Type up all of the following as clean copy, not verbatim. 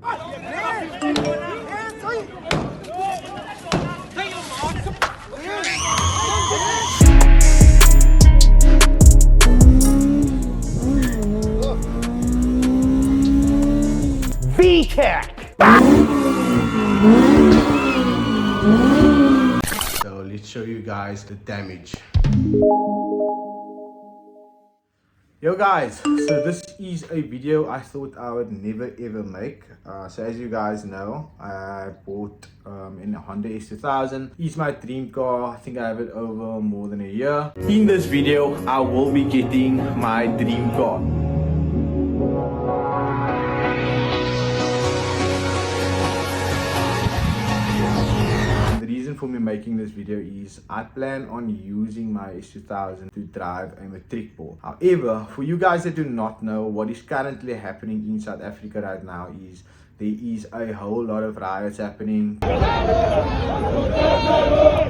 So let's show you guys the damage. Yo guys, so this is a video I thought I would never ever make. So as you guys know, I bought in a Honda S2000. It's my dream car. I think I have it over more than a year. In this video, I will be getting my dream car. For me making this video is I plan on using my S2000 to drive a MATRIC ball. However, for you guys that do not know, what is currently happening in South Africa right now is there is a whole lot of riots happening,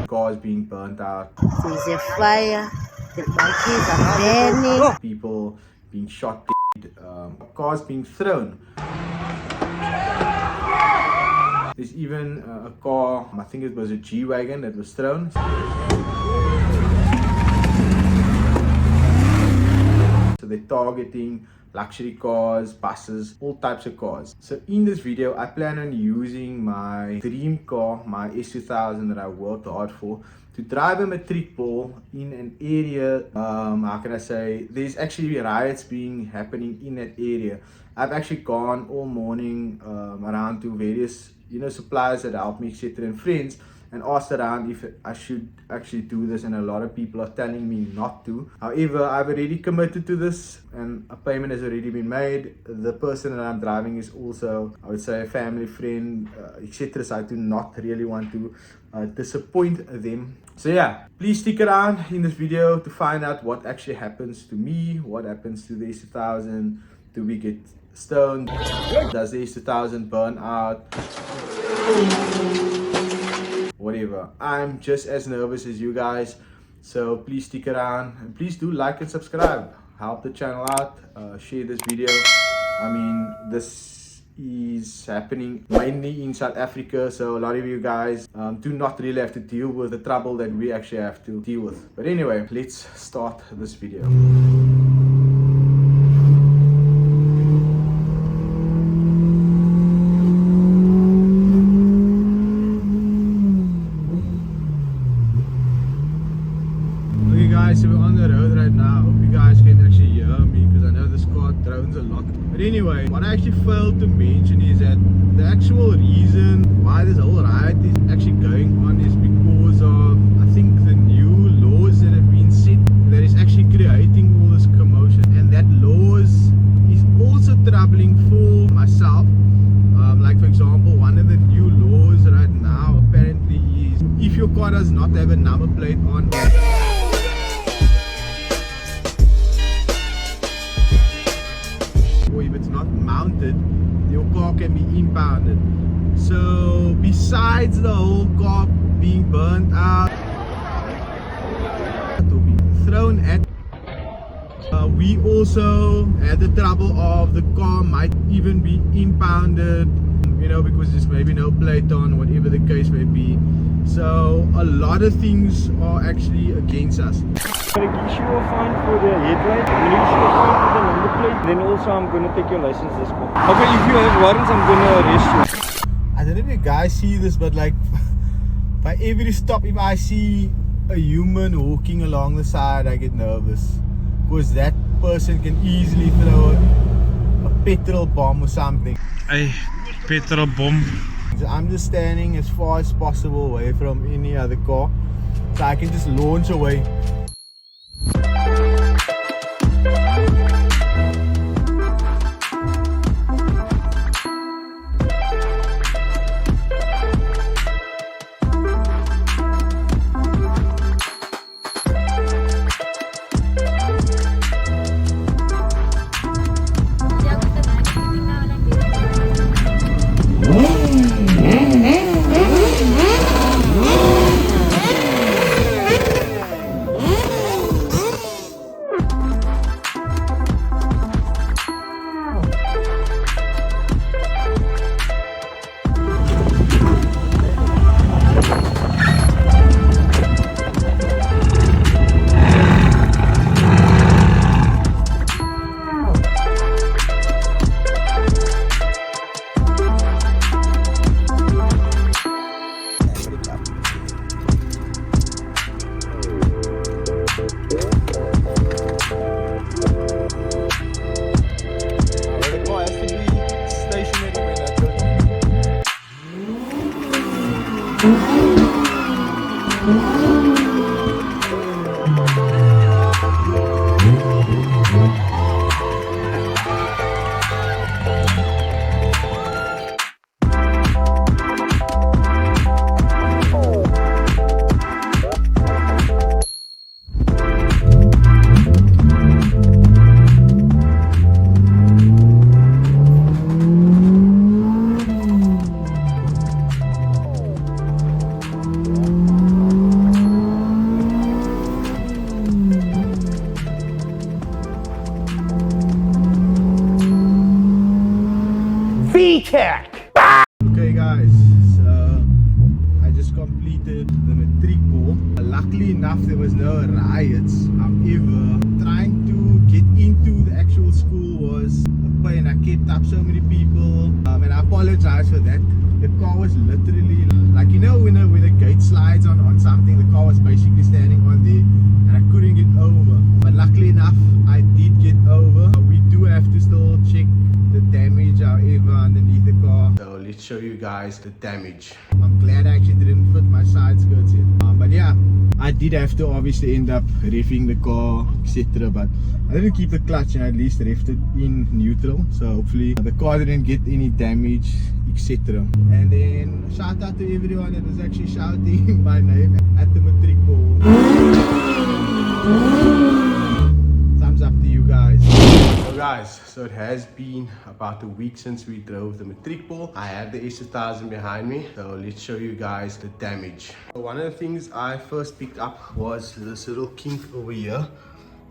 cars being burnt out, there's a fire, the monkeys are burning, people being shot dead, cars being thrown. There's even a car, I think it was a G-Wagon that was thrown. So they're targeting luxury cars, buses, all types of cars. So in this video, I plan on using my dream car, my S2000 that I worked hard for, to drive a MATRIC ball in an area, how can I say, there's actually riots happening in that area. I've actually gone all morning around to various suppliers that help me, etc., and friends, and asked around if I should actually do this, and a lot of people are telling me not to. However, I've already committed to this and a payment has already been made. The person that I'm driving is also, I would say, a family friend, etc., so I do not really want to disappoint them. So yeah, please stick around in this video to find out what actually happens to me, what happens to the S2000. Do we get stoned? Does the S2000 burn out? Whatever. I'm just as nervous as you guys, so please stick around and please do like and subscribe. Help the channel out. Share this video. I mean, this is happening mainly in South Africa, so a lot of you guys do not really have to deal with the trouble that we actually have to deal with. But anyway, let's start this video. So we're on the road right now. Hope you guys can actually hear me, because I know this car drones a lot. But anyway, what I actually failed to mention is that the actual reason why this whole riot is actually going on is because of, I think, the new laws that have been set that is actually creating all this commotion, and that laws is also troubling for myself. Like for example, one of the new laws right now apparently is if your car does not have a number plate on, or if it's not mounted, your car can be impounded. So besides the whole car being burnt out or being thrown at, we also had the trouble of the car might even be impounded, because there's maybe no plate on, whatever the case may be. So a lot of things are actually against us. I'm going to issue a fine for the headlight, I'm going to issue a fine for the number plate, then also I'm going to take your license this car. Okay, if you have warrants, I'm going to arrest you. I don't know if you guys see this, but like by every stop, if I see a human walking along the side, I get nervous, because that person can easily throw a petrol bomb or something. A petrol bomb. So I'm just standing as far as possible away from any other car, so I can just launch away. VTech. Okay guys, so I just completed the matric ball. Luckily enough there was no riots. However, trying to get into the actual school was a pain. I kept up so many people and I apologize for that. The car was literally like, you know, when the gate slides on something, the car was basically standing on there and I couldn't get over. But luckily enough I did get over. We do have to still check the damage however underneath the car. So let's show you guys the damage. I'm glad I actually didn't fit my side skirts in. But yeah, I did have to obviously end up revving the car, etc. But I didn't keep the clutch and at least revved it in neutral. So hopefully the car didn't get any damage, etc. And then shout out to everyone that was actually shouting my name at the matric ball. Thumbs up to you guys. So guys, so it has been about a week since we drove the matric ball. I have the S2000 behind me, so let's show you guys the damage. So one of the things I first picked up was this little kink over here.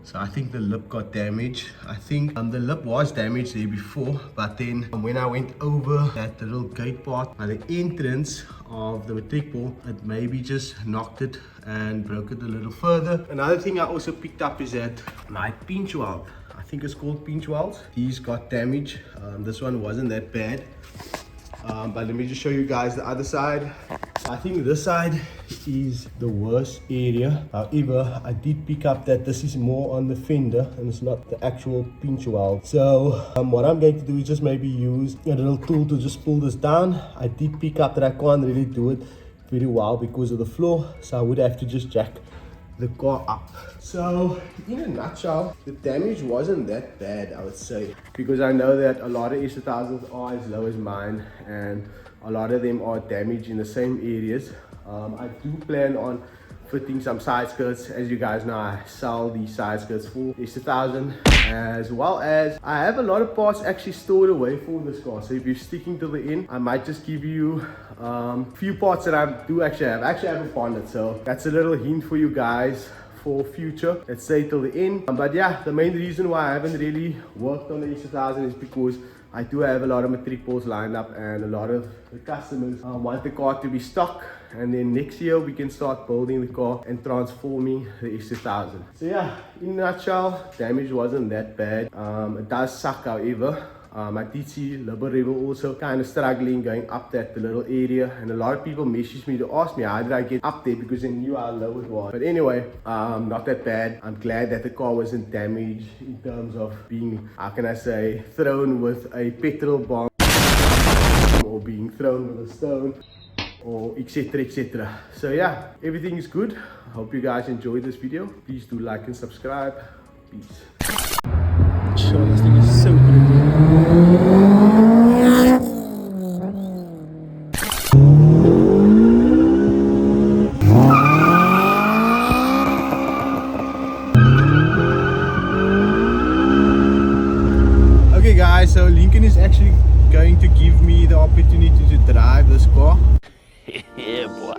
So I think the lip got damaged. I think the lip was damaged there before, but then when I went over that little gate part by the entrance of the matric ball, it maybe just knocked it and broke it a little further. Another thing I also picked up is that my pinch weld, I think it's called pinch welds, these got damaged. This one wasn't that bad. But let me just show you guys the other side. I think this side is the worst area. However, I did pick up that this is more on the fender and it's not the actual pinch weld. So what I'm going to do is just maybe use a little tool to just pull this down. I did pick up that I can't really do it very well because of the floor, so I would have to just jack the car up. So in a nutshell, the damage wasn't that bad, I would say, because I know that a lot of S2000s are as low as mine and a lot of them are damaged in the same areas. I do plan on fitting some side skirts. As you guys know, I sell these side skirts for S2000, as well as I have a lot of parts actually stored away for this car. So if you're sticking to the end, I might just give you few parts that I do actually have. I actually have a bonnet, so that's a little hint for you guys for future. Let's say till the end. But yeah, the main reason why I haven't really worked on the S2000 is because I do have a lot of matric balls lined up and a lot of the customers want the car to be stock, and then next year we can start building the car and transforming the S2000. So yeah, in a nutshell, damage wasn't that bad. It does suck however. I did see Rebel also kind of struggling going up that little area, and a lot of people messaged me to ask me how did I get up there because they knew how low it was. But anyway, not that bad. I'm glad that the car wasn't damaged in terms of being, how can I say, thrown with a petrol bomb or being thrown with a stone or etc etc. So yeah, everything is good. I hope you guys enjoyed this video. Please do like and subscribe. Peace. Sure, this thing is so good. Okay guys, so Lincoln is actually going to give me the opportunity to drive this car. Yeah, boy.